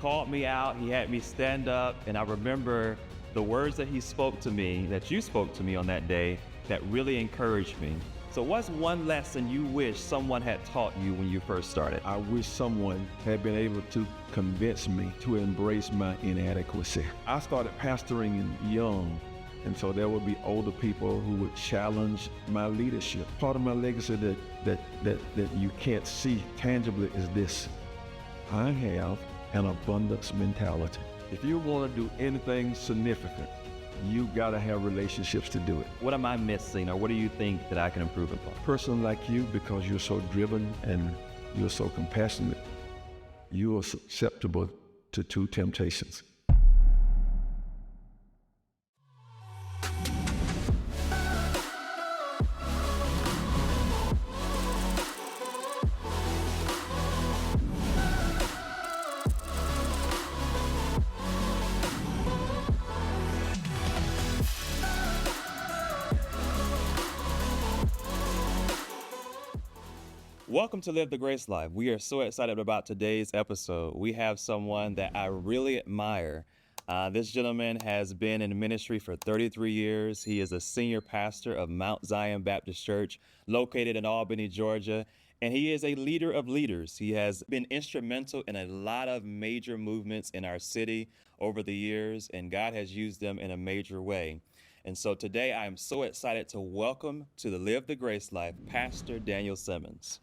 called me out, he had me stand up, and I remember the words that he spoke to me, that you spoke to me on that day, that really encouraged me. So what's one lesson you wish someone had taught you when you first started? I wish someone had been able to convince me to embrace my inadequacy. I started pastoring young, and so there would be older people who would challenge my leadership. Part of my legacy that you can't see tangibly is this: I have an abundance mentality. If you want to do anything significant, you gotta have relationships to do it. What am I missing, or what do you think that I can improve upon? A person like you, because you're so driven and you're so compassionate, you are susceptible to two temptations. Welcome to Live the Grace Life. We are so excited about today's episode. We have someone that I really admire. This gentleman has been in ministry for 33 years. He is a senior pastor of Mount Zion Baptist Church, located in Albany, Georgia, and he is a leader of leaders. He has been instrumental in a lot of major movements in our city over the years, and God has used them in a major way. And so today I am so excited to welcome to the Live the Grace Life, Pastor Daniel Simmons.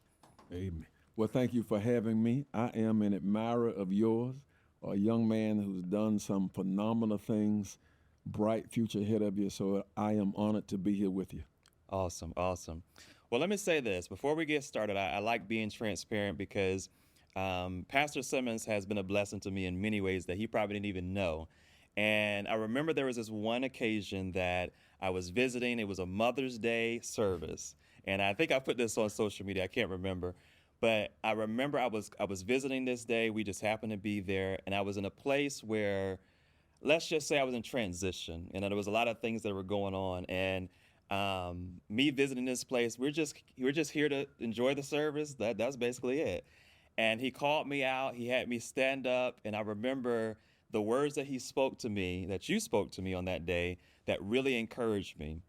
Amen. Well, thank you for having me. I am an admirer of yours, a young man who's done some phenomenal things, bright future ahead of you, so I am honored to be here with you. Awesome, awesome. Well, let me say this. Before we get started, I like being transparent because Pastor Simmons has been a blessing to me in many ways that he probably didn't even know. And I remember there was this one occasion that I was visiting. It was a Mother's Day service. And I think I put this on social media. I can't remember. But I remember I was visiting this day. We just happened to be there. And I was in a place where, let's just say I was in transition. And there was a lot of things that were going on. And me visiting this place, we're just here to enjoy the service. That's basically it. And he called me out. He had me stand up. And I remember the words that he spoke to me, that you spoke to me on that day, that really encouraged me.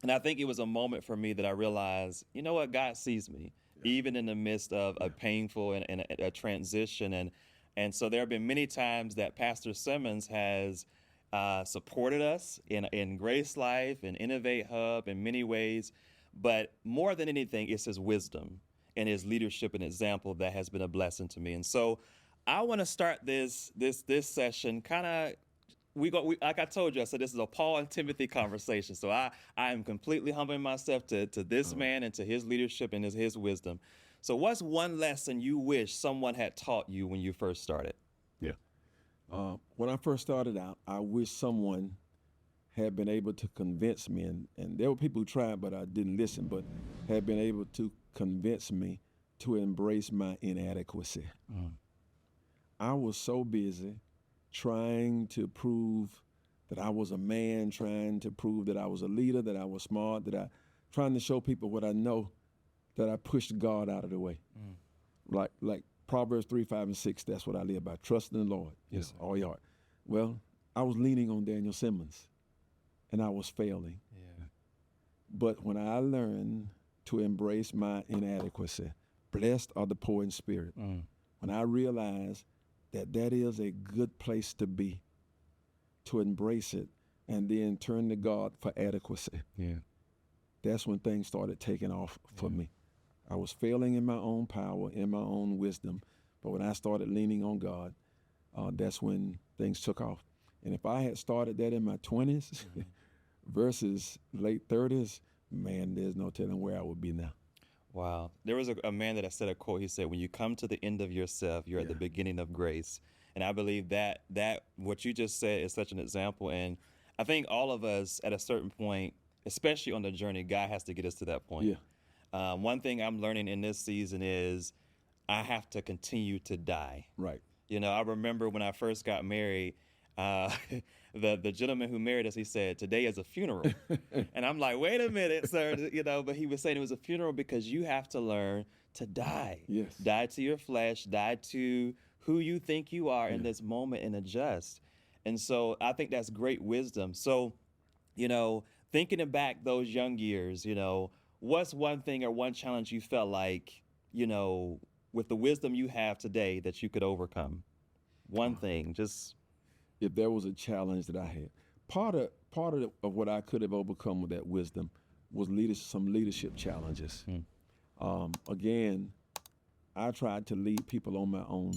And I think it was a moment for me that I realized, you know what, God sees me, even in the midst of a painful and a transition. And so there have been many times that Pastor Simmons has supported us in Grace Life and Innovate Hub in many ways. But more than anything, it's his wisdom and his leadership and example that has been a blessing to me. And so I want to start this session kind of, like I told you, I said this is a Paul and Timothy conversation. So I am completely humbling myself to this man and to his leadership and his wisdom. So what's one lesson you wish someone had taught you when you first started? Yeah. When I first started out, I wish someone had been able to convince me, and there were people who tried, but I didn't listen, but had been able to convince me to embrace my inadequacy. I was so busy trying to prove that I was a man, trying to prove that I was a leader, that I was smart, trying to show people what I know, that I pushed God out of the way. Like Proverbs 3, 5, and 6, that's what I live by. Trust in the Lord, yes, all your heart. Well, I was leaning on Daniel Simmons, and I was failing. Yeah. But when I learned to embrace my inadequacy, blessed are the poor in spirit, when I realized that is a good place to be, to embrace it, and then turn to God for adequacy. Yeah. That's when things started taking off for me. I was failing in my own power, in my own wisdom, but when I started leaning on God, that's when things took off. And if I had started that in my 20s versus late 30s, man, there's no telling where I would be now. Wow. There was a man that I said a quote. He said, when you come to the end of yourself, you're at the beginning of grace. And I believe that what you just said is such an example. And I think all of us at a certain point, especially on the journey, God has to get us to that point. Yeah. One thing I'm learning in this season is I have to continue to die. Right. You know, I remember when I first got married, the gentleman who married us, he said, today is a funeral. And I'm like, wait a minute, sir, but he was saying it was a funeral because you have to learn to die. Yes. Die to your flesh, die to who you think you are in this moment and adjust. And so I think that's great wisdom. So, thinking back those young years, what's one thing or one challenge you felt like, you know, with the wisdom you have today that you could overcome? One thing, just If there was a challenge that I had, part of what I could have overcome with that wisdom was some leadership challenges. Again, I tried to lead people on my own,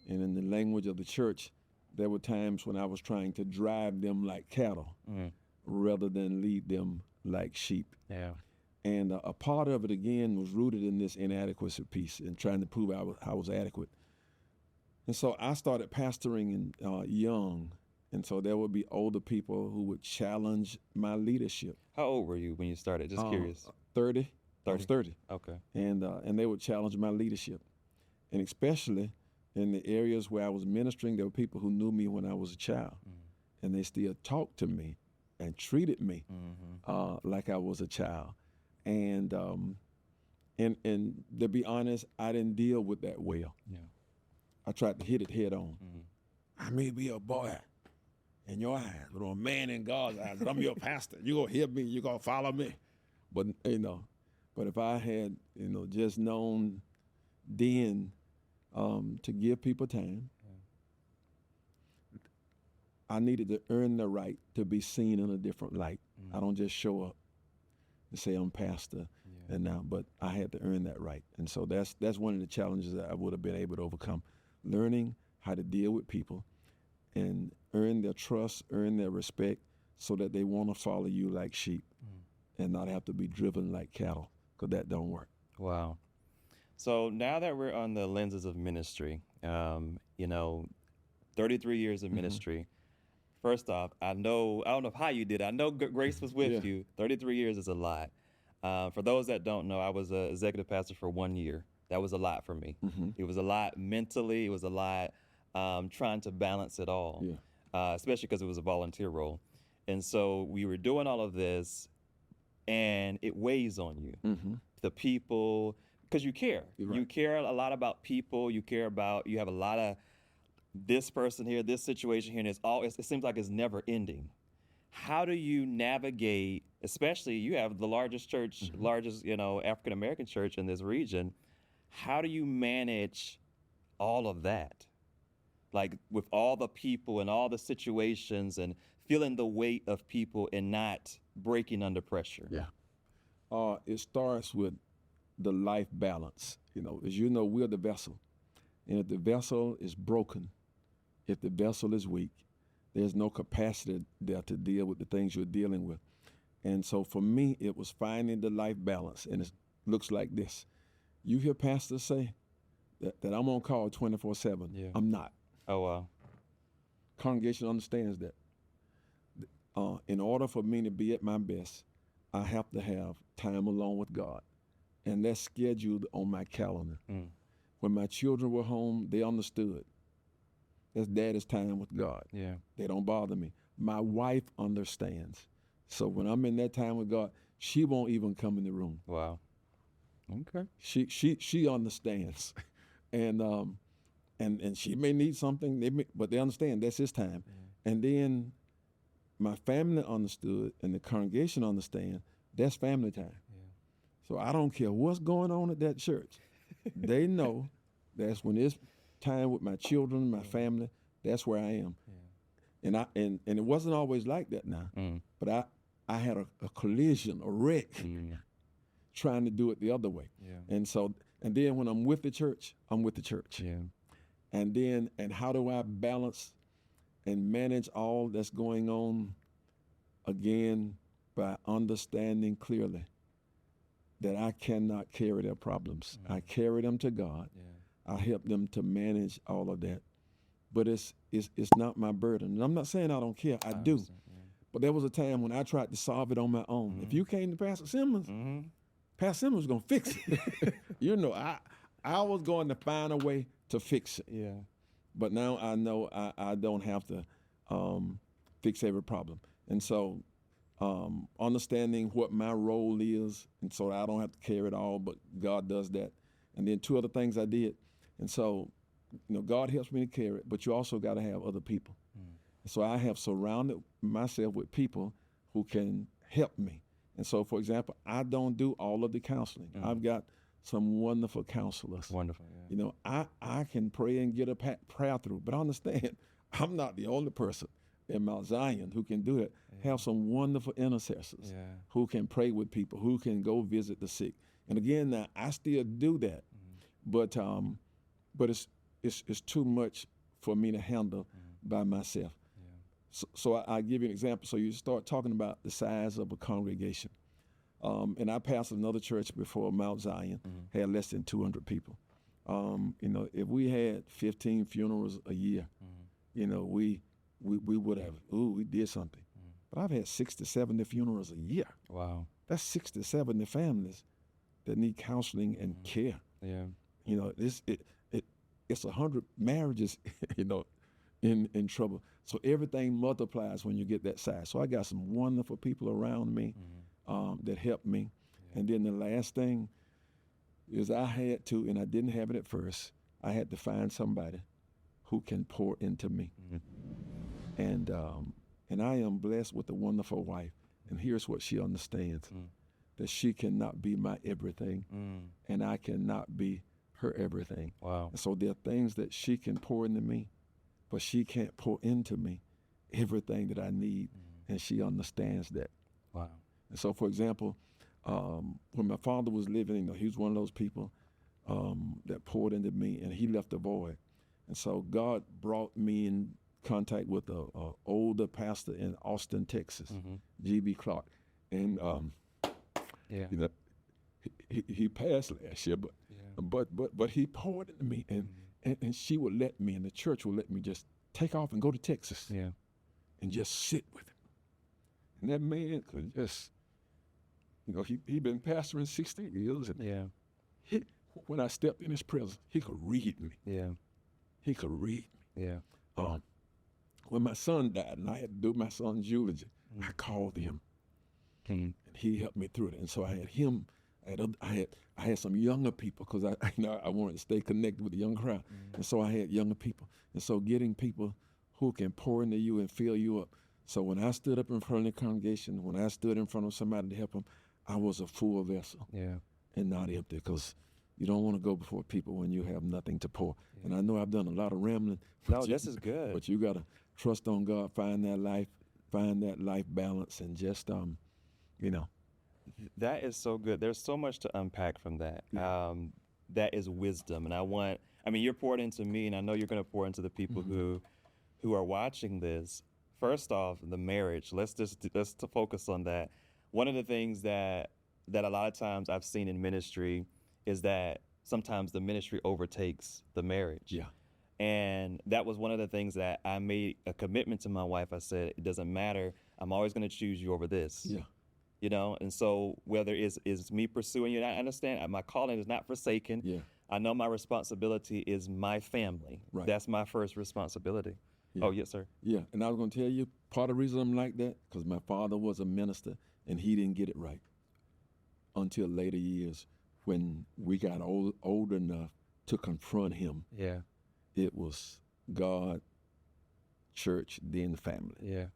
and in the language of the church, there were times when I was trying to drive them like cattle rather than lead them like sheep. yeah. And a part of it, again, was rooted in this inadequacy piece and trying to prove I was adequate. And so I started pastoring young. And so there would be older people who would challenge my leadership. How old were you when you started? Just curious. 30. I was 30. Okay. And they would challenge my leadership. And especially in the areas where I was ministering, there were people who knew me when I was a child. And they still talked to me and treated me like I was a child. And to be honest, I didn't deal with that well. Yeah. I tried to hit it head on. I may be a boy in your eyes, but I'm a man in God's eyes. But I'm your pastor. You're going to hear me. You're going to follow me. But, but if I had, just known then to give people time, I needed to earn the right to be seen in a different light. I don't just show up and say I'm pastor and now, but I had to earn that right. And so that's one of the challenges that I would have been able to overcome. Learning how to deal with people and earn their trust, earn their respect so that they want to follow you like sheep and not have to be driven like cattle, because that don't work. Wow. So now that we're on the lenses of ministry, 33 years of ministry. First off, I don't know how you did it. I know Grace was with you. 33 years is a lot. For those that don't know, I was an executive pastor for 1 year. That was a lot for me. It was a lot mentally. It was a lot trying to balance it all, especially because it was a volunteer role. And so we were doing all of this, and it weighs on you. The people, because you care. Right. You care a lot about people. You have a lot of this person here, this situation here, and it seems like it's never ending. How do you navigate, especially you have the largest church, largest, African American church in this region. How do you manage all of that? Like with all the people and all the situations and feeling the weight of people and not breaking under pressure. Yeah. It starts with the life balance. As you know, we're the vessel. And if the vessel is broken, if the vessel is weak, there's no capacity there to deal with the things you're dealing with. And so for me, it was finding the life balance. And it looks like this. You hear pastors say that I'm on call 24/7. Yeah. I'm not. Oh, wow. Congregation understands that. In order for me to be at my best, I have to have time alone with God. And that's scheduled on my calendar. When my children were home, they understood. That's daddy's time with God. Yeah. They don't bother me. My wife understands. So when I'm in that time with God, she won't even come in the room. Wow. Okay. She understands. And she may need something, but they understand that's his time. And then my family understood and the congregation understand that's family time. So I don't care what's going on at that church. They know that's when it's time with my children, my family, that's where I am. And and it wasn't always like that now. But I had a collision, a wreck, trying to do it the other way. And then when I'm with the church, I'm with the church. And how do I balance and manage all that's going on? Again, by understanding clearly that I cannot carry their problems. I carry them to God. I help them to manage all of that. But it's not my burden. And I'm not saying I don't care. I do. But there was a time when I tried to solve it on my own. If you came to Pastor Simmons, Pastor Simmons was going to fix it. I was going to find a way to fix it. But now I know I don't have to fix every problem. And so understanding what my role is, and so I don't have to carry it all, but God does that. And then two other things I did. And so God helps me to carry it, but you also got to have other people. So I have surrounded myself with people who can help me. And so, for example, I don't do all of the counseling. I've got some wonderful counselors. Wonderful. Yeah. I can pray and get a prayer through, but I understand I'm not the only person in Mount Zion who can do that. Have some wonderful intercessors who can pray with people, who can go visit the sick. And again, now I still do that, but it's too much for me to handle by myself. So I give you an example. So you start talking about the size of a congregation. And I pastored another church before Mount Zion, had less than 200 people. If we had 15 funerals a year, we would have, we did something. But I've had 60, 70 funerals a year. Wow. That's 60, 70 families that need counseling and care. Yeah. It's 100 marriages, in trouble. So everything multiplies when you get that size. So I got some wonderful people around me that help me. Yeah. And then the last thing is I had to, and I didn't have it at first, I had to find somebody who can pour into me. And I am blessed with a wonderful wife. And here's what she understands, that she cannot be my everything, and I cannot be her everything. Wow. And so there are things that she can pour into me, but she can't pour into me everything that I need, and she understands that. Wow. And so, for example, when my father was living, he was one of those people that poured into me, and he left a void. And so God brought me in contact with a older pastor in Austin, Texas, G.B. Clark. And he passed last year, but he poured into me, and she would let me, and the church would let me just take off and go to Texas and just sit with him. And that man could just, he'd been pastoring 16 years, and when I stepped in his presence, he could read me. Yeah. He could read me. Yeah. When my son died and I had to do my son's eulogy, I called him, and he helped me through it. And so I had him. I had some younger people because I wanted to stay connected with the young crowd, and so I had younger people. And so getting people who can pour into you and fill you up. So when I stood up in front of the congregation, when I stood in front of somebody to help them, I was a full vessel and not empty, because you don't want to go before people when you have nothing to pour. Yeah. And I know I've done a lot of rambling. No, this is good. But you got to trust on God, find that life balance, and just, That is so good. There's so much to unpack from that. Yeah. That is wisdom. And you're poured into me, and I know you're going to pour into the people who are watching this. First off, the marriage. Let's focus on that. One of the things that a lot of times I've seen in ministry is that sometimes the ministry overtakes the marriage. Yeah. And that was one of the things that I made a commitment to my wife. I said, it doesn't matter. I'm always going to choose you over this. Yeah. And so whether it's me pursuing you, and I understand my calling is not forsaken. Yeah. I know my responsibility is my family. Right. That's my first responsibility. Yeah. Oh, yes, sir. Yeah. And I was going to tell you, part of the reason I'm like that, because my father was a minister, and he didn't get it right until later years when we got old enough to confront him. Yeah. It was God, church, then family. Yeah.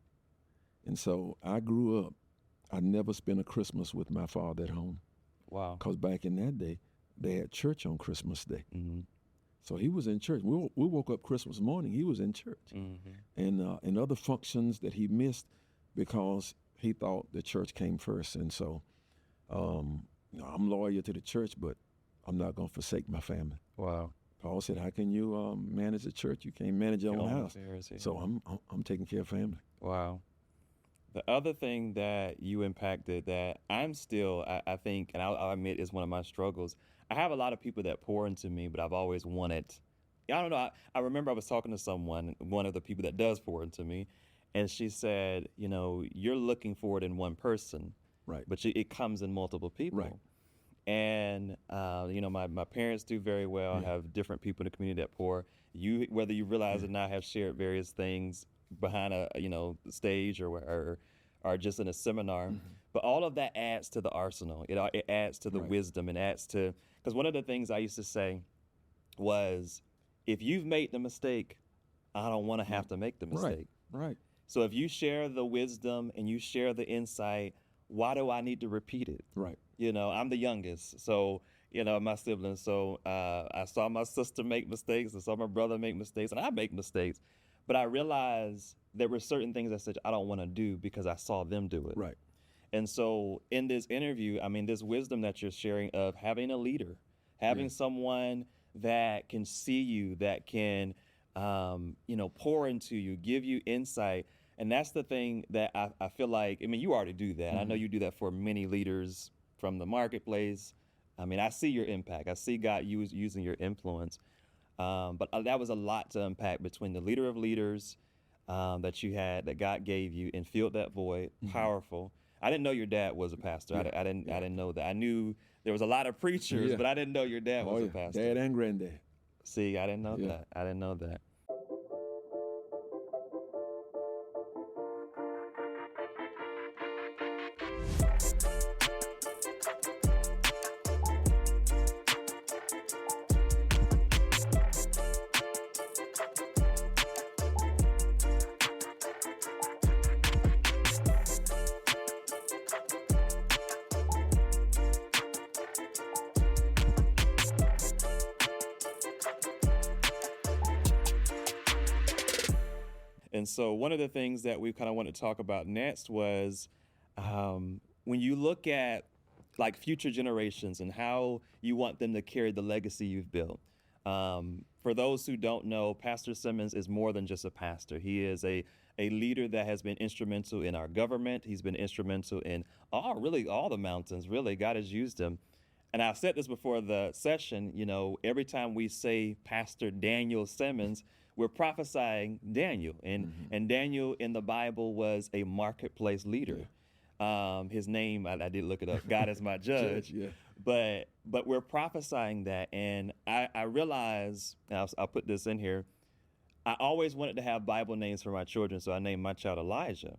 And so I grew up, I never spent a Christmas with my father at home. Wow. Because back in that day, they had church on Christmas Day. Mm-hmm. So he was in church. We woke up Christmas morning, he was in church. Mm-hmm. And other functions that he missed because he thought the church came first. And so I'm loyal to the church, but I'm not going to forsake my family. Wow. Paul said, how can you manage the church? You can't manage your own house. Affairs, yeah. So I'm taking care of family. Wow. The other thing that you impacted that I'm still, I think, and I'll admit is one of my struggles, I have a lot of people that pour into me, but I've always wanted, I don't know, I remember I was talking to someone, one of the people that does pour into me, and she said, you're looking for it in one person, Right. but it comes in multiple people. Right. And, my parents do very well. I have different people in the community that pour. You, whether you realize it or not, have shared various things behind a stage or just in a seminar. But all of that adds to the arsenal. It adds to the wisdom, and adds to, because one of the things I used to say was, if you've made the mistake, I don't want to have to make the mistake. Right. So if you share the wisdom and you share the insight, why do I need to repeat it? Right. I'm the youngest, so my siblings. So I saw my sister make mistakes, I saw my brother make mistakes, and I make mistakes. But I realized there were certain things I said I don't want to do because I saw them do it. Right. And so in this interview, I mean, this wisdom that you're sharing of having a leader, having someone that can see you, that can, pour into you, give you insight. And that's the thing that I feel like, I mean, you already do that. I know you do that for many leaders from the marketplace. I mean, I see your impact. I see God using your influence. But that was a lot to unpack between the leader of leaders that you had, that God gave you, and filled that void. Powerful. I didn't know your dad was a pastor. I didn't know that. I knew there was a lot of preachers, but I didn't know your dad was a pastor. Dad and granddad. See, I didn't know that. I didn't know that. And so one of the things that we kind of want to talk about next was when you look at like future generations and how you want them to carry the legacy you've built. For those who don't know, Pastor Simmons is more than just a pastor. He is a leader that has been instrumental in our government. He's been instrumental in all the mountains, really. God has used him. And I've said this before the session, every time we say Pastor Daniel Simmons, we're prophesying Daniel. And Daniel in the Bible was a marketplace leader. His name, I did look it up, God is my judge. But we're prophesying that. And I realize, I'll put this in here, I always wanted to have Bible names for my children, so I named my child Elijah.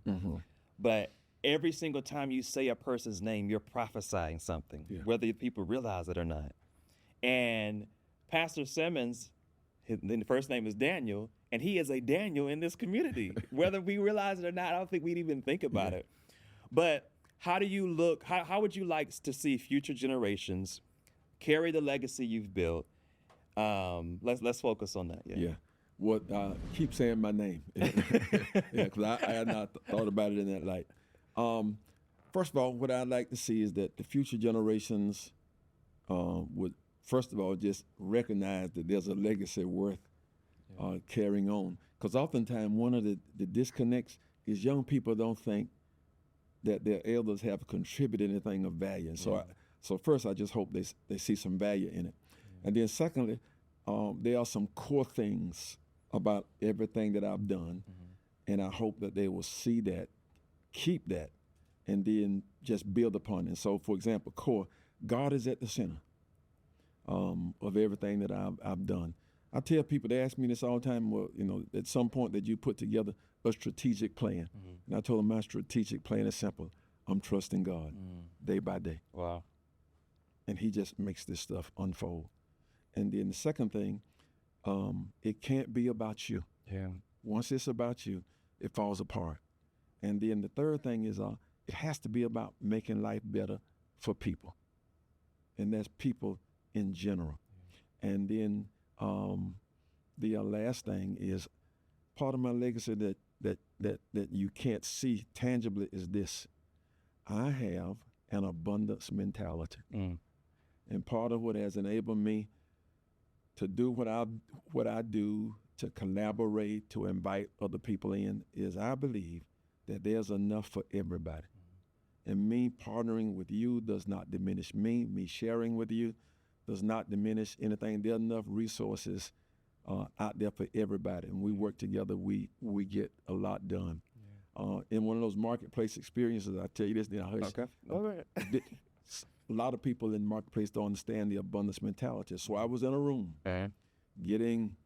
But every single time you say a person's name, you're prophesying something, whether people realize it or not. And Pastor Simmons, the first name is Daniel, and he is a Daniel in this community. Whether we realize it or not, I don't think we'd even think about it. But how do you look, how would you like to see future generations carry the legacy you've built? Let's focus on that. What keep saying my name. Because I had not thought about it in that light. First of all, what I'd like to see is that the future generations would, first of all, just recognize that there's a legacy worth carrying on. Because oftentimes one of the disconnects is young people don't think that their elders have contributed anything of value. And so first, I just hope they see some value in it. And then secondly, there are some core things about everything that I've done, and I hope that they will see that, keep that, and then just build upon it. And so, for example, core, God is at the center of everything that I've done. I tell people, they ask me this all the time, well, at some point that you put together a strategic plan. And I told them my strategic plan is simple. I'm trusting God day by day. Wow. And he just makes this stuff unfold. And then the second thing, it can't be about you. Once it's about you, it falls apart. And then the third thing is it has to be about making life better for people. And that's people in general. And then the last thing is part of my legacy that you can't see tangibly is this. I have an abundance mentality. And part of what has enabled me to do what I do, to collaborate, to invite other people in, is I believe that there's enough for everybody. And me partnering with you does not diminish me. Me sharing with you does not diminish anything. There are enough resources out there for everybody. And we work together, we get a lot done. In one of those marketplace experiences, I tell you this, then I hush. Okay. All right. A lot of people in the marketplace don't understand the abundance mentality. So I was in a room getting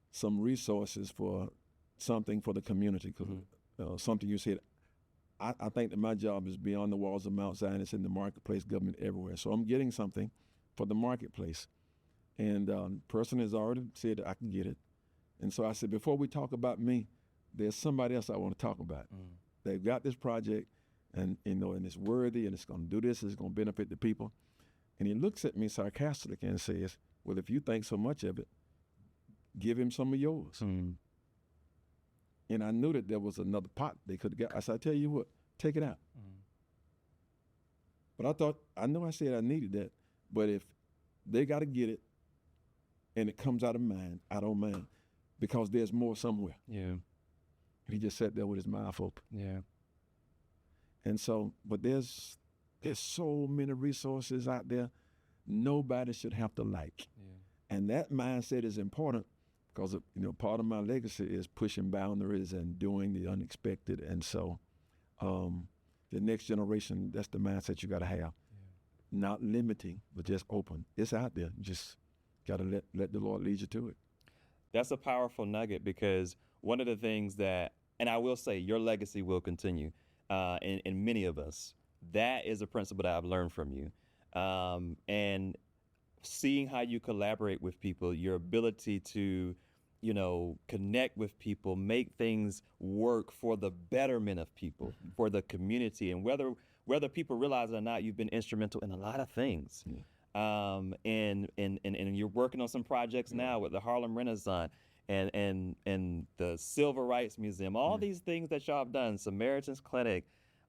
some resources for something for the community. Something you said, I think that my job is beyond the walls of Mount Zion. It's in the marketplace, government, everywhere. So I'm getting something for the marketplace. And person has already said I can get it. And so I said, before we talk about me, there's somebody else I want to talk about. They've got this project, and and it's worthy, and it's going to do this, it's going to benefit the people. And he looks at me sarcastically and says, well, if you think so much of it, give him some of yours. And I knew that there was another pot they could have got. I said, I tell you what, take it out. But I know I said I needed that, but if they got to get it and it comes out of mine, I don't mind, because there's more somewhere. Yeah. And he just sat there with his mouth open. Yeah. And so, but there's so many resources out there, nobody should have to like. Yeah. And that mindset is important because, part of my legacy is pushing boundaries and doing the unexpected. And so the next generation, that's the mindset you got to have. Yeah. Not limiting, but just open. It's out there. You just got to let the Lord lead you to it. That's a powerful nugget, because one of the things that, and I will say, your legacy will continue in many of us. That is a principle that I've learned from you. And seeing how you collaborate with people, your ability to, connect with people, make things work for the betterment of people, for the community. And whether people realize it or not, you've been instrumental in a lot of things. Yeah. And you're working on some projects now with the Harlem Renaissance and the Civil Rights Museum, all these things that y'all have done, Samaritan's Clinic,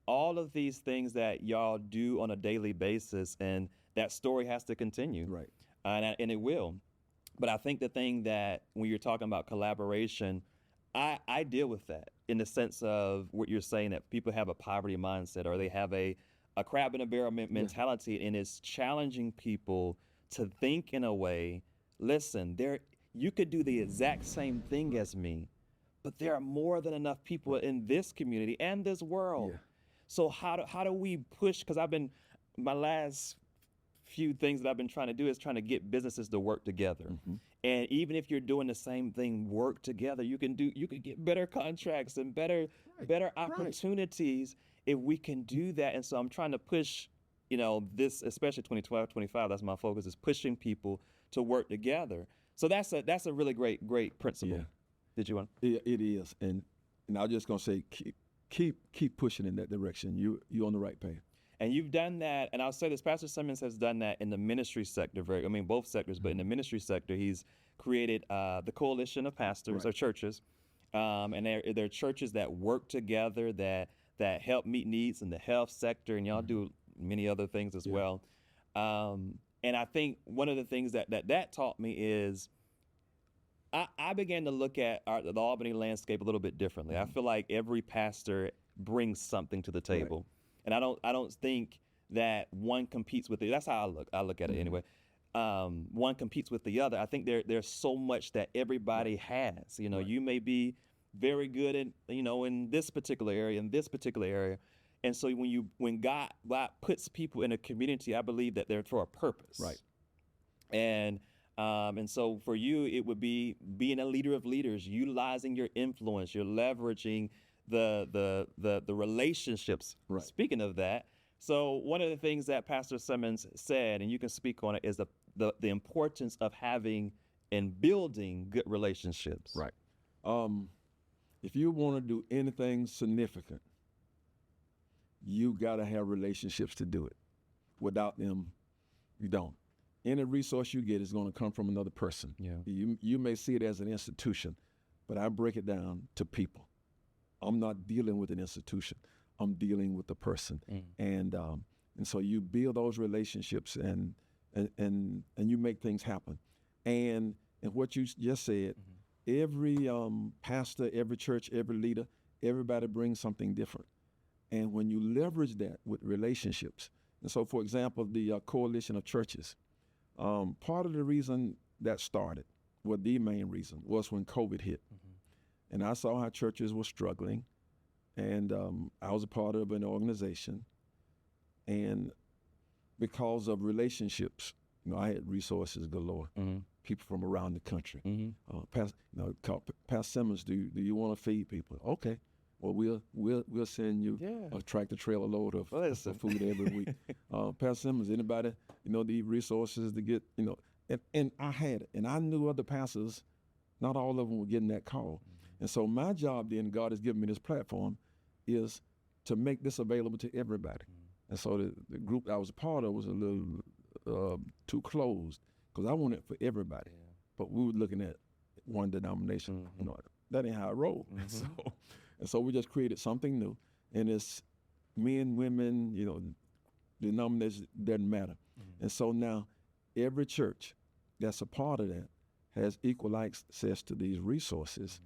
all of these things that y'all do on a daily basis, and that story has to continue. Right. And it will. But I think the thing that when you're talking about collaboration, I deal with that in the sense of what you're saying, that people have a poverty mindset, or they have a crab in a barrel mentality, and it's challenging people to think in a way, listen, you could do the exact same thing as me, but there are more than enough people in this community and this world. Yeah. So how do we push? Because my last few things that I've been trying to do is trying to get businesses to work together. And even if you're doing the same thing, work together, you can get better contracts and better opportunities if we can do that. And so I'm trying to push, this, especially 2012, 25, that's my focus, is pushing people to work together. So that's a really great principle. Yeah. Did you want? It is. And I was just going to say, keep pushing in that direction. You're on the right path. And you've done that, and I'll say this, Pastor Simmons has done that in the ministry sector, both sectors, but in the ministry sector, he's created the Coalition of Pastors, or churches, and they're churches that work together, that help meet needs in the health sector, and y'all do many other things as well. And I think one of the things that taught me is I began to look at the Albany landscape a little bit differently. I feel like every pastor brings something to the table. Right. And I don't think that one competes with the other. That's how I look at it anyway. One competes with the other. I think there's so much that everybody has. You may be very good in this particular area, And so when God puts people in a community, I believe that they're for a purpose. Right. And so for you, it would be being a leader of leaders, utilizing your influence, you're leveraging the relationships. Right. Speaking of that, so one of the things that Pastor Simmons said, and you can speak on it, is the importance of having and building good relationships. Right. If you want to do anything significant, you got to have relationships to do it. Without them, you don't. Any resource you get is going to come from another person. Yeah. You may see it as an institution, but I break it down to people. I'm not dealing with an institution. I'm dealing with the person. And so you build those relationships and you make things happen. And what you just said, every pastor, every church, every leader, everybody brings something different. And when you leverage that with relationships, and so for example, the Coalition of Churches, part of the reason that started, well, the main reason was when COVID hit. And I saw how churches were struggling, and I was a part of an organization, and because of relationships, I had resources galore. People from around the country. Pastor Simmons, do you want to feed people? Okay, well we'll send you a tractor trailer load of food every week. Pastor Simmons, anybody the resources to get And I had it. And I knew other pastors, not all of them were getting that call. And so my job then, God has given me this platform, is to make this available to everybody. And so the group I was a part of was a little too closed because I wanted it for everybody. Yeah. But we were looking at one denomination. You know, that ain't how I roll. So we just created something new. And it's men, women, you know, denomination doesn't matter. And so now every church that's a part of that has equal access to these resources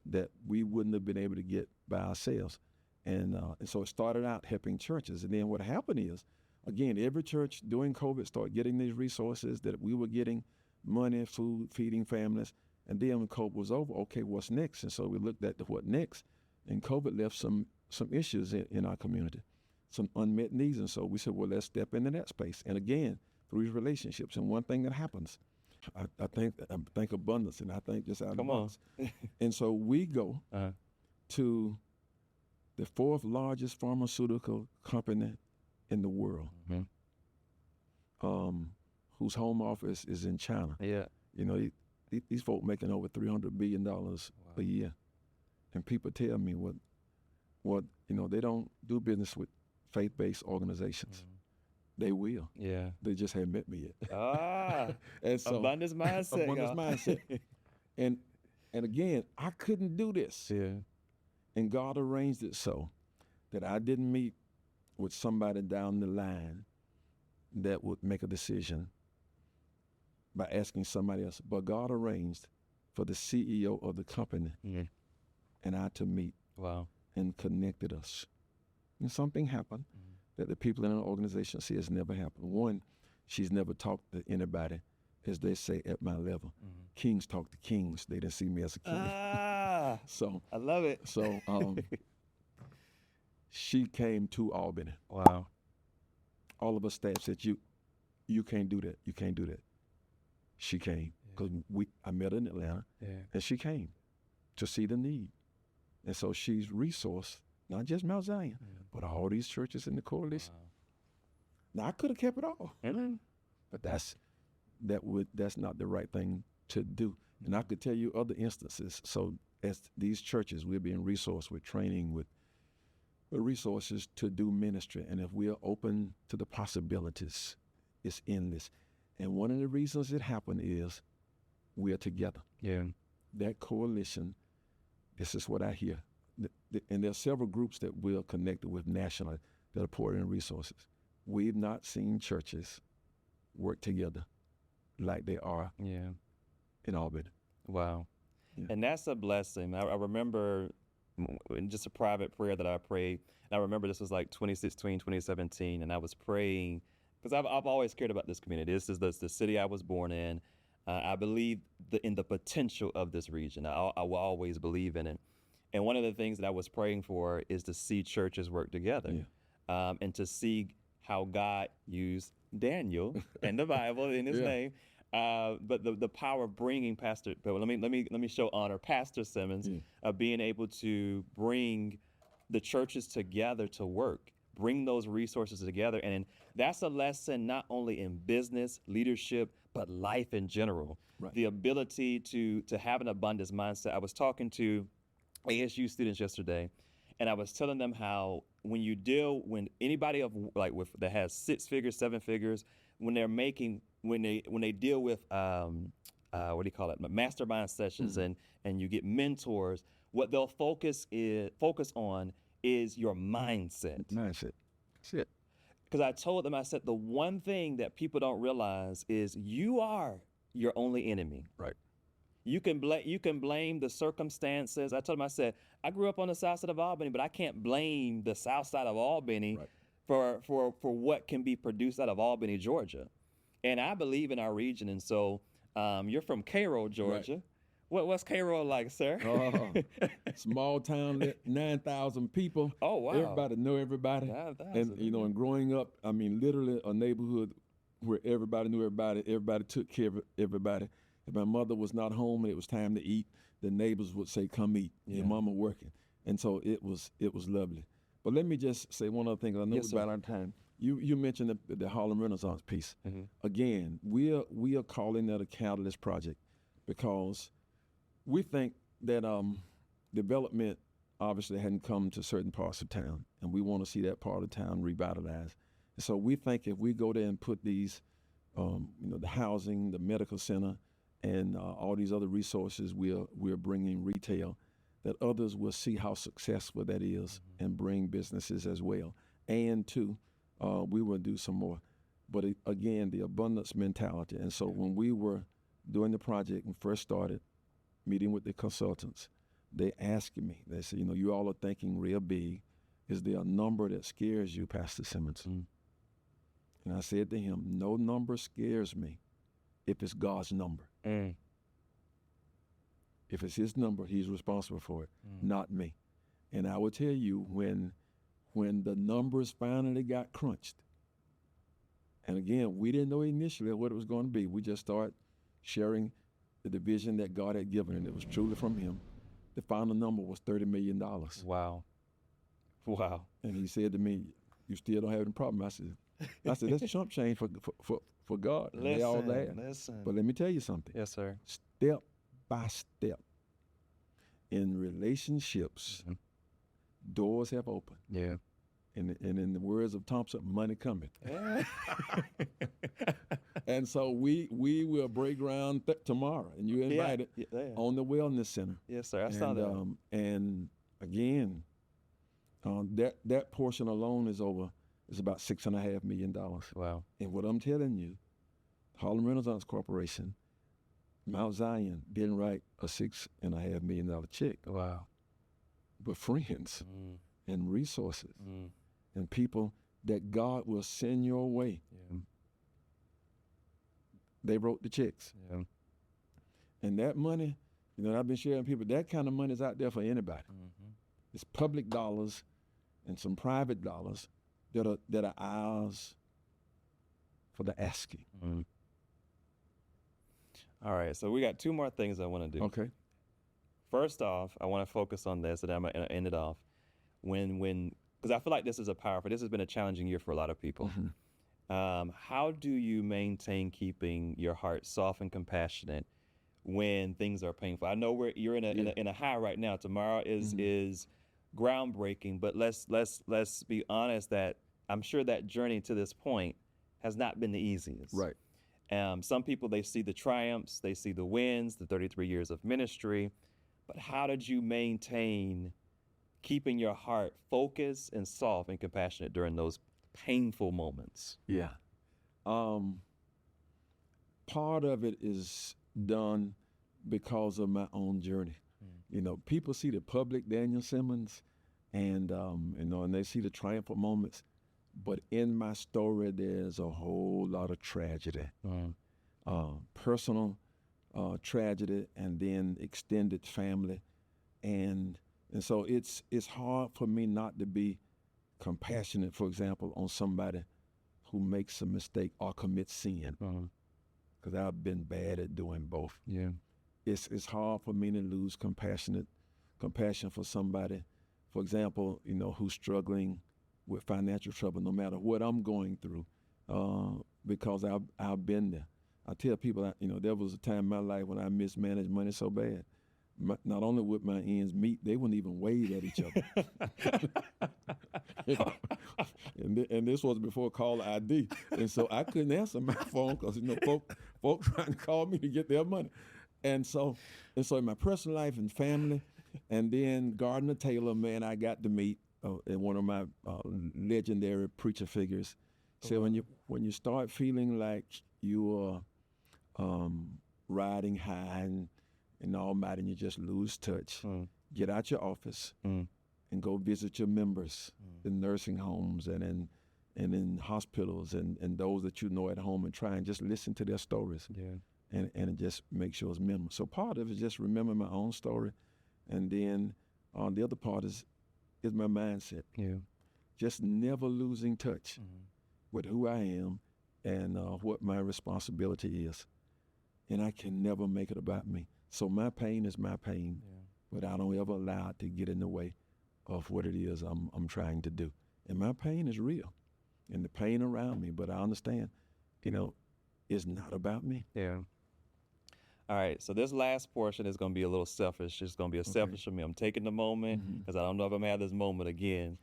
that we wouldn't have been able to get by ourselves. And so it started out helping churches. And then what happened is, again, every church during COVID started getting these resources that we were getting, money, food, feeding families. And then when COVID was over, okay, what's next? And so we looked at what next. And COVID left some issues in our community, some unmet needs. And so we said, well, let's step into that space. And again, through these relationships. And one thing that happens, I think abundance, and I think just out of the box. And so we go to the fourth largest pharmaceutical company in the world, whose home office is in China. Yeah. You know, these folk making over $300 billion a year. And people tell me what you know, they don't do business with faith-based organizations. They will. Yeah. They just haven't met me yet. And so, abundance mindset. Abundance mindset. And again, I couldn't do this. Yeah. And God arranged it so that I didn't meet with somebody down the line that would make a decision by asking somebody else. But God arranged for the CEO of the company and I to meet. Wow. And connected us. And something happened that the people in our organization see has never happened. One, she's never talked to anybody, as they say, at my level. Kings talk to kings. They didn't see me as a king. So I love it. So she came to Albany. Wow. All of us staff said, you can't do that. You can't do that. She came because I met her in Atlanta, and she came to see the need. And so she's resourced, not just Mount Zion, but all these churches in the coalition. Wow. Now, I could have kept it all, but that's not the right thing to do. And I could tell you other instances. So as these churches, we're being resourced with training, with resources to do ministry. And if we are open to the possibilities, it's endless. And one of the reasons it happened is we are together. Yeah. That coalition, this is what I hear. And there are several groups that we're connected with nationally that are pouring in resources. We've not seen churches work together like they are in Albany. Wow. Yeah. And that's a blessing. I remember in just a private prayer that I prayed, and I remember this was like 2016, 2017, and I was praying, because I've always cared about this community. This is the city I was born in. I believe in the potential of this region. I will always believe in it. And one of the things that I was praying for is to see churches work together, and to see how God used Daniel in the Bible in His name, but the power of bringing Pastor. But let me show honor Pastor Simmons of being able to bring the churches together to work, bring those resources together, and that's a lesson not only in business leadership but life in general. Right. The ability to have an abundance mindset. I was talking to ASU students yesterday, and I was telling them how when anybody that has 6 figures, 7 figures, when they deal with what do you call it, mastermind sessions, and you get mentors, what they'll focus on is your mindset. Mindset. That's it. Because I told them, I said, the one thing that people don't realize is you are your only enemy. Right. You can blame the circumstances. I told them, I said, I grew up on the south side of Albany, but I can't blame the south side of Albany for what can be produced out of Albany, Georgia. And I believe in our region. And so you're from Cairo, Georgia. Right. What's Cairo like, sir? Small town, 9,000 people. Oh, wow. Everybody know everybody. 9,000. And, and growing up, I mean, literally a neighborhood where everybody knew everybody. Everybody took care of everybody. If my mother was not home and it was time to eat, the neighbors would say, come eat. Your mama working. And so it was lovely. But let me just say one other thing. I know we're about out of time. You mentioned the Harlem Renaissance piece. Again, we are calling that a catalyst project because we think that development obviously hadn't come to certain parts of town, and we want to see that part of town revitalized. And so we think if we go there and put these, the housing, the medical center, and all these other resources we're bringing retail, that others will see how successful that is and bring businesses as well. And two, we will do some more. But again, the abundance mentality. And so when we were doing the project and first started meeting with the consultants, they asked me, they said, you all are thinking real big. Is there a number that scares you, Pastor Simmons? And I said to him, no number scares me if it's God's number. If it's his number, he's responsible for it, not me. And I will tell you, when the numbers finally got crunched, and again, we didn't know initially what it was going to be. We just started sharing the vision that God had given, and it was truly from him. The final number was $30 million. Wow. And he said to me, you still don't have any problem? I said, that's chump change for God. And they all laughed. Listen. But let me tell you something. Yes, sir. Step by step, in relationships, doors have opened. Yeah. And in the words of Thompson, money coming. And so we will break ground tomorrow, and you're invited on the Wellness Center. Yes, sir. I saw that. And again, that portion alone is about $6.5 million. Wow. And what I'm telling you, Harlem Renaissance Corporation, Mount Zion didn't write a $6.5 million check. Wow. But friends and resources and people that God will send your way. Yeah. They wrote the checks. Yeah. And that money, I've been sharing people, that kind of money is out there for anybody. It's public dollars and some private dollars that are ours for the asking. All right, so we got two more things I want to do. Okay. First off, I want to focus on this, and I'm going to end it off. Because I feel like this has been a challenging year for a lot of people. How do you maintain keeping your heart soft and compassionate when things are painful? I know you're in a high right now. Tomorrow is groundbreaking, but let's be honest that I'm sure that journey to this point has not been the easiest. Right. Some people, they see the triumphs, they see the wins, the 33 years of ministry, but how did you maintain keeping your heart focused and soft and compassionate during those painful moments? Yeah. Part of it is done because of my own journey. People see the public Daniel Simmons and they see the triumphant moments, but in my story, there's a whole lot of tragedy, personal tragedy, and then extended family, and so it's hard for me not to be compassionate, for example, on somebody who makes a mistake or commits sin, because I've been bad at doing both. Yeah, it's hard for me to lose compassion for somebody, for example, who's struggling with financial trouble, no matter what I'm going through, because I've been there. I tell people, there was a time in my life when I mismanaged money so bad. Not only would my ends meet, they wouldn't even wave at each other. And this was before caller ID, and so I couldn't answer my phone because folk trying to call me to get their money, and so in my personal life and family, and then Gardner Taylor, man, I got to meet. And one of my legendary preacher figures said, when you start feeling like you are riding high and all night and you just lose touch, get out your office and go visit your members in nursing homes and in hospitals and those that you know at home, and try and just listen to their stories. Yeah. And just make sure it's memorable. So part of it is just remembering my own story, and then the other part is my mindset. Yeah. Just never losing touch with who I am and what my responsibility is. And I can never make it about me. So my pain is my pain, but I don't ever allow it to get in the way of what it is I'm trying to do. And my pain is real. and the pain around me, but I understand, you know, it's not about me. Yeah. All right. So this last portion is going to be a little selfish. It's going to be a Okay. selfish for me. I'm taking the moment Hmm. because I don't know if I'm going to have this moment again.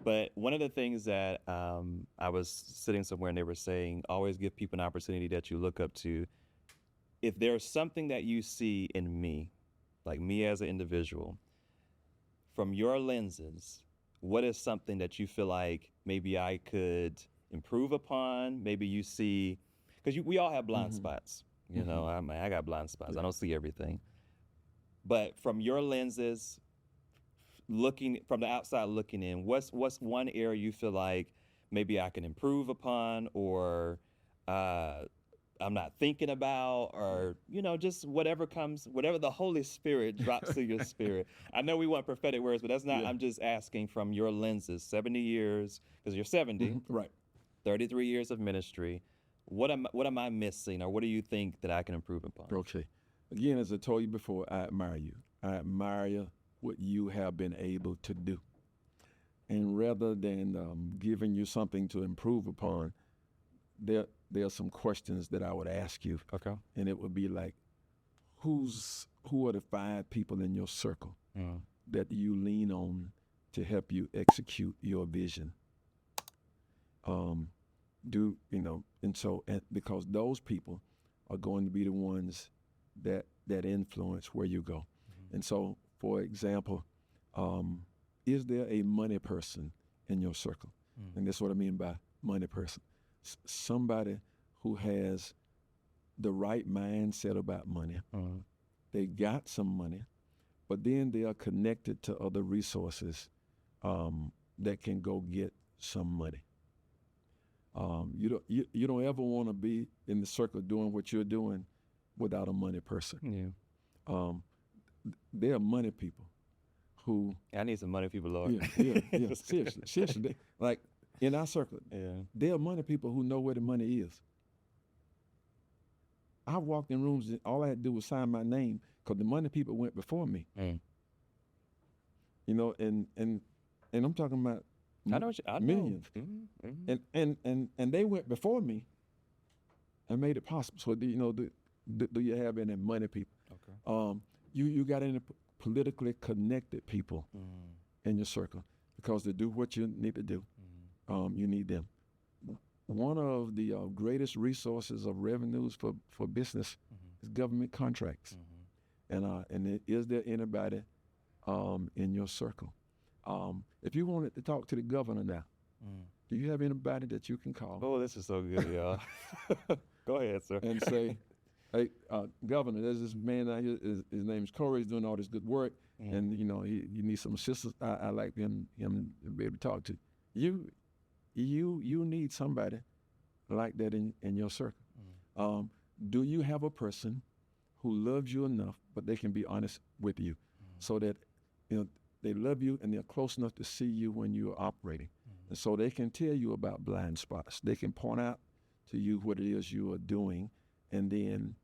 But one of the things that I was sitting somewhere and they were saying, always give people an opportunity that you look up to. If there's something that you see in me, like me as an individual, from your lenses, what is something that you feel like maybe I could improve upon? Maybe you see, because we all have blind Hmm. spots. You Hmm. know, I got blind spots. I Yeah. don't see everything. But from your lenses, looking from the outside looking in, what's one area you feel like maybe I can improve upon, or uh, I'm not thinking about, or just whatever comes, whatever the Holy Spirit drops to your spirit. I know we want prophetic words, but that's not. Yeah. I'm just asking from your lenses. 70 years, because you're 70, Hmm. Right. 33 years of ministry. What am I missing, or what do you think that I can improve upon? Okay. Again, as I told you before, I admire you. I admire what you have been able to do. And rather than giving you something to improve upon, there are some questions that I would ask you, Okay. and it would be like, who are the 5 people in your circle Mm. that you lean on to help you execute your vision? Um, and because those people are going to be the ones that influence where you go. Mm-hmm. And so, for example, um, is there a money person in your circle? Mm. And that's what I mean by money person. Somebody who has the right mindset about money. Mm. They got some money, but then they are connected to other resources that can go get some money. You don't ever want to be in the circle doing what you're doing without a money person. Yeah. Um, there are money people who, I need some money, people, Lord. yeah, seriously, like in our circle, Yeah. there are money people who know where the money is. I walked in rooms and all I had to do was sign my name because the money people went before me. Mm. And I'm talking about I know. I know. millions, Mm-hmm. Mm-hmm. and they went before me and made it possible. So do you have any money people? Okay. You got any politically connected people Mm. in your circle, because to do what you need to do, Mm. you need them. One of the greatest resources of revenues for business Mm-hmm. is government contracts. Mm-hmm. And is there anybody in your circle? If you wanted to talk to the governor now, Mm. do you have anybody that you can call Oh, this is so good, y'all. Go ahead, sir. and say, "Hey, Governor, there's this man out here. His name's Corey. He's doing all this good work, Mm. and you need some assistance. I like him to be able to talk to. You need somebody like that in your circle. Mm. Do you have a person who loves you enough, but they can be honest with you, so that they love you and they're close enough to see you when you're operating, and so they can tell you about blind spots. They can point out to you what it is you are doing, and then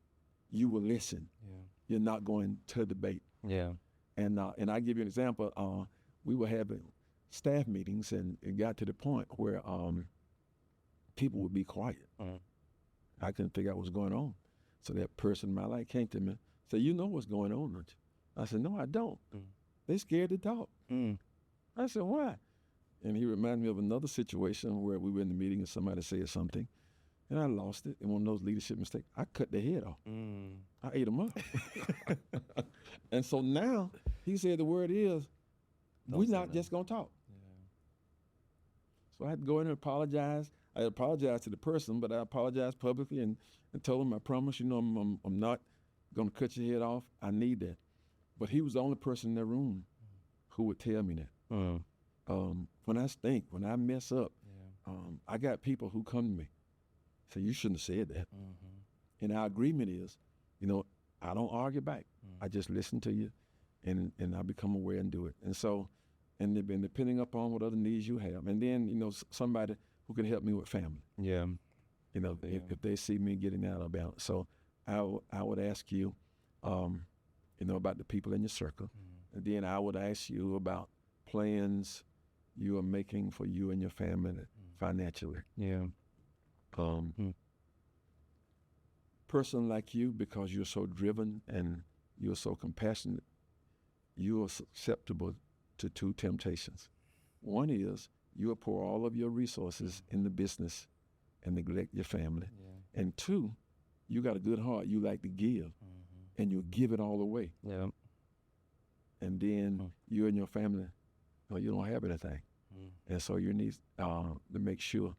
you will listen. Yeah. You're not going to debate. Yeah. And I give you an example. We were having staff meetings, and it got to the point where people would be quiet. Mm. I couldn't figure out what's going on. So that person in my life came to me and said, "You know what's going on, don't you?" I said, "No, I don't." Mm. They scared to talk. Mm. I said, "Why?" And he reminded me of another situation where we were in the meeting and somebody said something, and I lost it in one of those leadership mistakes. I cut their head off. Mm. I ate them up. And so now he said the word is, Don't we're say not nothing. just going to talk. Yeah. So I had to go in and apologize. I apologized to the person, but I apologized publicly and told him, "I promise, I'm not going to cut your head off. I need that." But he was the only person in that room who would tell me that. Mm. When I stink, when I mess up, Yeah. I got people who come to me, say, "You shouldn't have said that." Mm-hmm. And our agreement is, I don't argue back. I just listen to you, and I become aware and do it. And so, and they've been depending upon what other needs you have. And then, somebody who can help me with family, Yeah. Yeah. if they see me getting out of balance. So I would ask you, about the people in your circle. Mm. And then I would ask you about plans you are making for you and your family financially. Yeah. Um, Mm. Person like you, because you're so driven and you're so compassionate, you are susceptible to two temptations. One is you'll pour all of your resources in the business and neglect your family. Yeah. And two, you got a good heart. You like to give, and you'll give it all away. Yeah. And then Mm. you and your family, well, you don't have anything. Mm. And so you need to make sure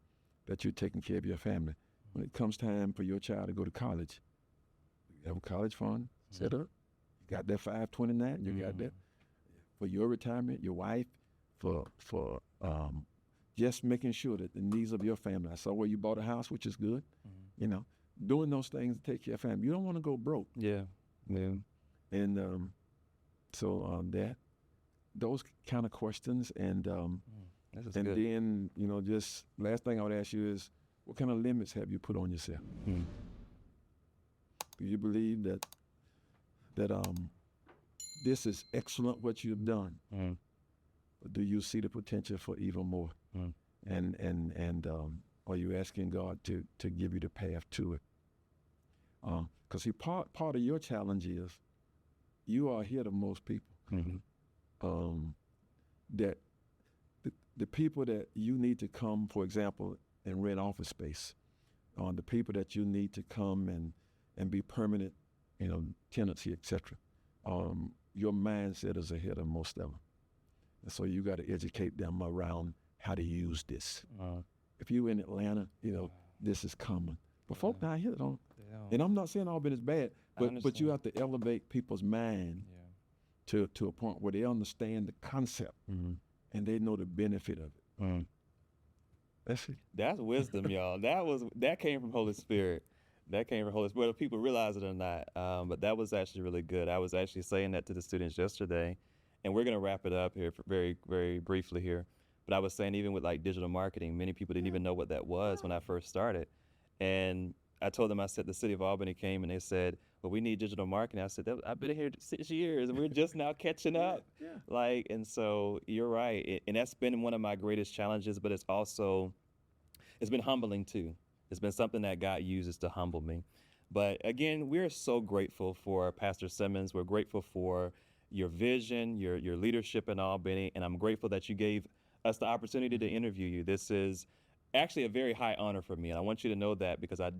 that you're taking care of your family. When it comes time for your child to go to college, you have a college fund set up. You got that 529. You got that for your retirement, your wife, for just making sure that the needs of your family. I saw where you bought a house, which is good. You know, doing those things to take care of family. You don't want to go broke. Yeah. Yeah. And so those kind of questions, and This is and good. then just last thing I would ask you is, what kind of limits have you put on yourself? Mm. Do you believe that this is excellent what you've done, Mm. or do you see the potential for even more? Mm. And are you asking God to give you the path to it? Because see, part of your challenge is you are ahead of most people. Mm-hmm. That the people that you need to come, for example, and rent office space, the people that you need to come and be permanent, tenancy, etc. Your mindset is ahead of most of them, and so you got to educate them around how to use this. If you in Atlanta, this is common, but folk down here don't. And I'm not saying Albany is bad, but you have to elevate people's mind to a point where they understand the concept and they know the benefit of it. That's it. That's wisdom, y'all. That came from Holy Spirit. That came from Holy Spirit, whether people realize it or not. But that was actually really good. I was actually saying that to the students yesterday, and we're gonna wrap it up here for very, very briefly here. But I was saying even with like digital marketing, many people didn't even know what that was when I first started. And I told them, I said, the city of Albany came and they said, well, we need digital marketing. I said, I've been here 6 years and we're just now catching up. Yeah. And so you're right. And that's been one of my greatest challenges, but it's been humbling too. It's been something that God uses to humble me. But again, we're so grateful for Pastor Simmons. We're grateful for your vision, your leadership in Albany, and I'm grateful that you gave us the opportunity to interview you. This is actually a very high honor for me, and I want you to know that because I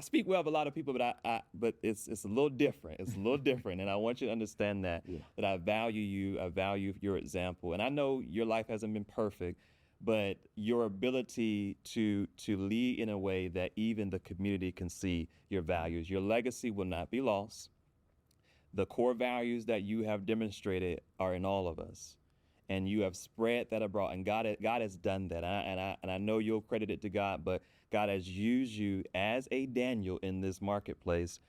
speak well of a lot of people, but it's a little different. It's a little different, and I want you to understand that that I value you. I value your example, and I know your life hasn't been perfect, but your ability to lead in a way that even the community can see your values. Your legacy will not be lost. The core values that you have demonstrated are in all of us, and you have spread that abroad. And God has done that. And I know you'll credit it to God, but God has used you as a Daniel in this marketplace,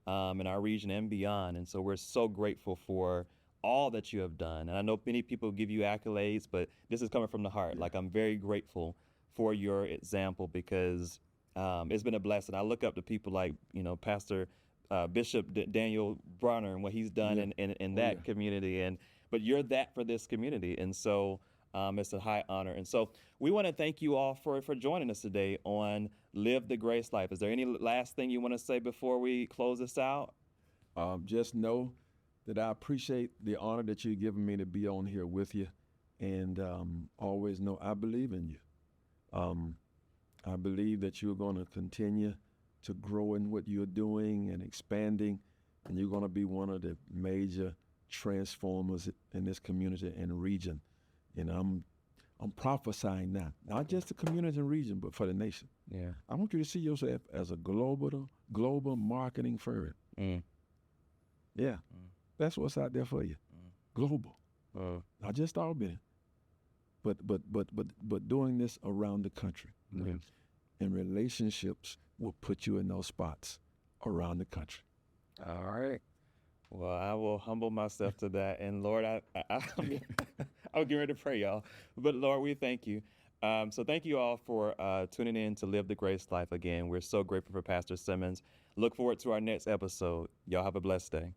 in our region and beyond. And so we're so grateful for all that you have done. And I know many people give you accolades, but this is coming from the heart. Like, I'm very grateful for your example because it's been a blessing. I look up to people like, Pastor Bishop Daniel Bronner and what he's done in that community. But you're that for this community. And so it's a high honor. And so we want to thank you all for joining us today on Live the Grace Life. Is there any last thing you want to say before we close this out? Just know that I appreciate the honor that you've given me to be on here with you, and always know I believe in you. I believe that you're going to continue to grow in what you're doing and expanding, and you're going to be one of the major transformers in this community and region. And I'm prophesying now, not just the community and region, but for the nation. Yeah. I want you to see yourself as a global marketing firm. Yeah. That's what's out there for you. Global. Not just Albany, but doing this around the country. And relationships will put you in those spots around the country. All right. Well, I will humble myself to that. And Lord, I'll get ready to pray, y'all. But Lord, we thank you. So thank you all for tuning in to Live the Grace Life again. We're so grateful for Pastor Simmons. Look forward to our next episode. Y'all have a blessed day.